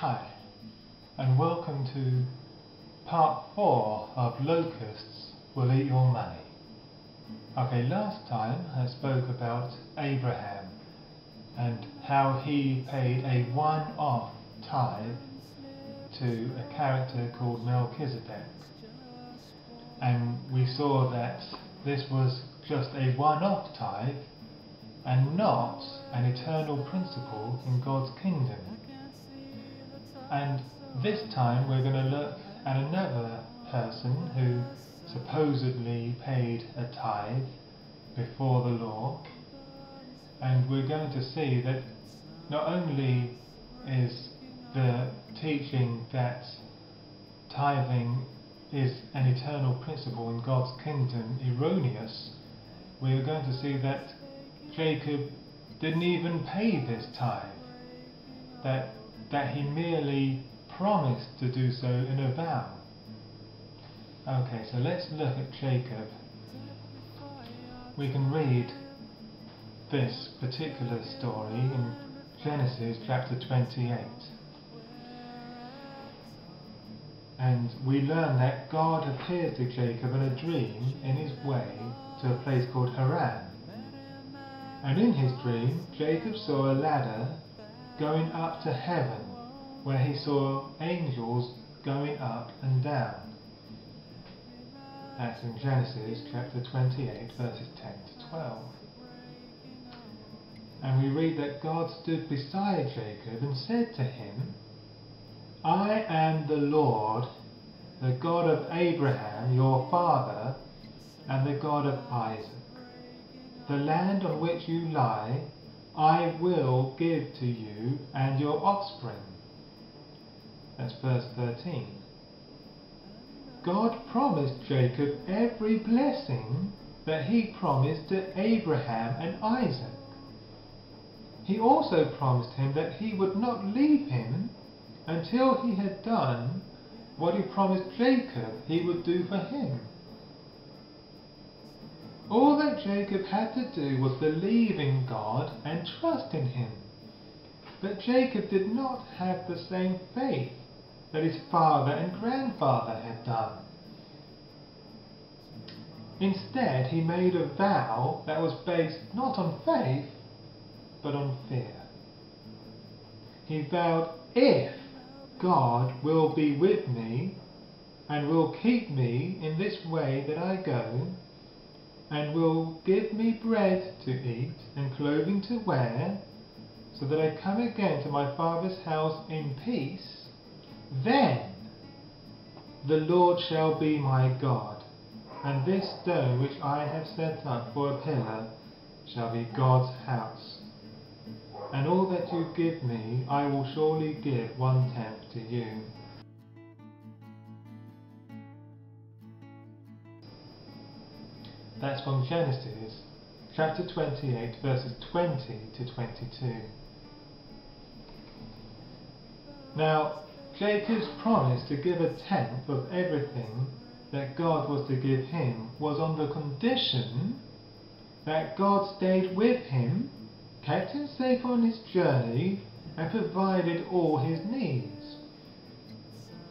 Hi, and welcome to part 4 of Locusts Will Eat Your Money. Okay, last time I spoke about Abraham and how he paid a one-off tithe to a character called Melchizedek. And we saw that this was just a one-off tithe and not an eternal principle in God's kingdom. And this time we're going to look at another person who supposedly paid a tithe before the law, and we're going to see that not only is the teaching that tithing is an eternal principle in God's kingdom erroneous, we're going to see that Jacob didn't even pay this tithe, that he merely promised to do so in a vow. Okay, so let's look at Jacob. We can read this particular story in Genesis chapter 28. And we learn that God appeared to Jacob in a dream in his way to a place called Haran. And in his dream, Jacob saw a ladder going up to heaven, where he saw angels going up and down. That's in Genesis chapter 28, verses 10 to 12. And we read that God stood beside Jacob and said to him, "I am the Lord, the God of Abraham, your father, and the God of Isaac. The land on which you lie, I will give to you and your offspring." That's verse 13. God promised Jacob every blessing that he promised to Abraham and Isaac. He also promised him that he would not leave him until he had done what he promised Jacob he would do for him. All that Jacob had to do was believe in God and trust in him. But Jacob did not have the same faith that his father and grandfather had done. Instead, he made a vow that was based not on faith, but on fear. He vowed, "If God will be with me and will keep me in this way that I go, and will give me bread to eat and clothing to wear, so that I come again to my father's house in peace, then the Lord shall be my God, and this stone which I have set up for a pillar shall be God's house. And all that you give me, I will surely give 1/10 to you." That's from Genesis chapter 28, verses 20 to 22. Now, Jacob's promise to give 1/10 of everything that God was to give him was on the condition that God stayed with him, kept him safe on his journey, and provided all his needs.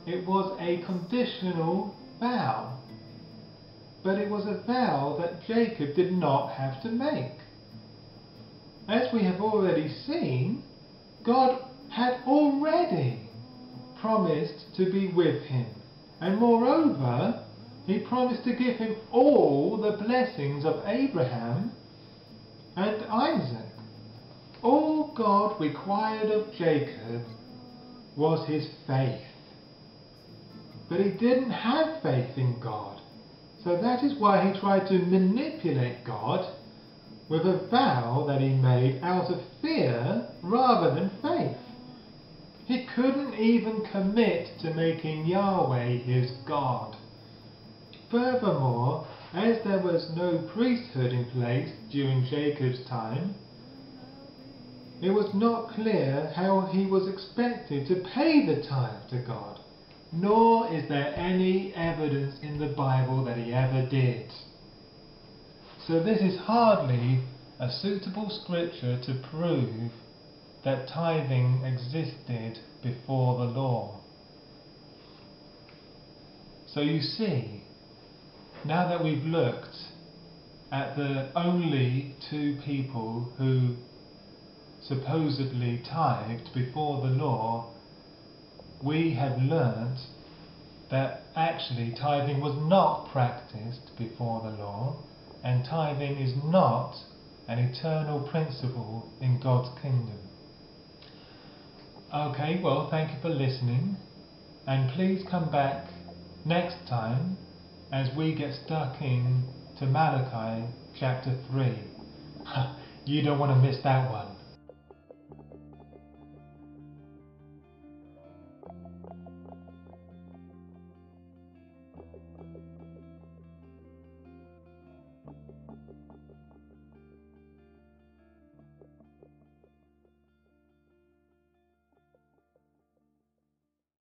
It was a conditional vow, but it was a vow that Jacob did not have to make. As we have already seen, God had already promised to be with him, and moreover, he promised to give him all the blessings of Abraham and Isaac. All God required of Jacob was his faith. But he didn't have faith in God. So that is why he tried to manipulate God with a vow that he made out of fear rather than faith. He couldn't even commit to making Yahweh his God. Furthermore, as there was no priesthood in place during Jacob's time, it was not clear how he was expected to pay the tithe to God. Nor is there any evidence in the Bible that he ever did. So this is hardly a suitable scripture to prove that tithing existed before the law. So you see, now that we've looked at the only two people who supposedly tithed before the law, we have learnt that actually tithing was not practiced before the law, and tithing is not an eternal principle in God's kingdom. Okay, well, thank you for listening, and please come back next time as we get stuck in to Malachi chapter 3. You don't want to miss that one.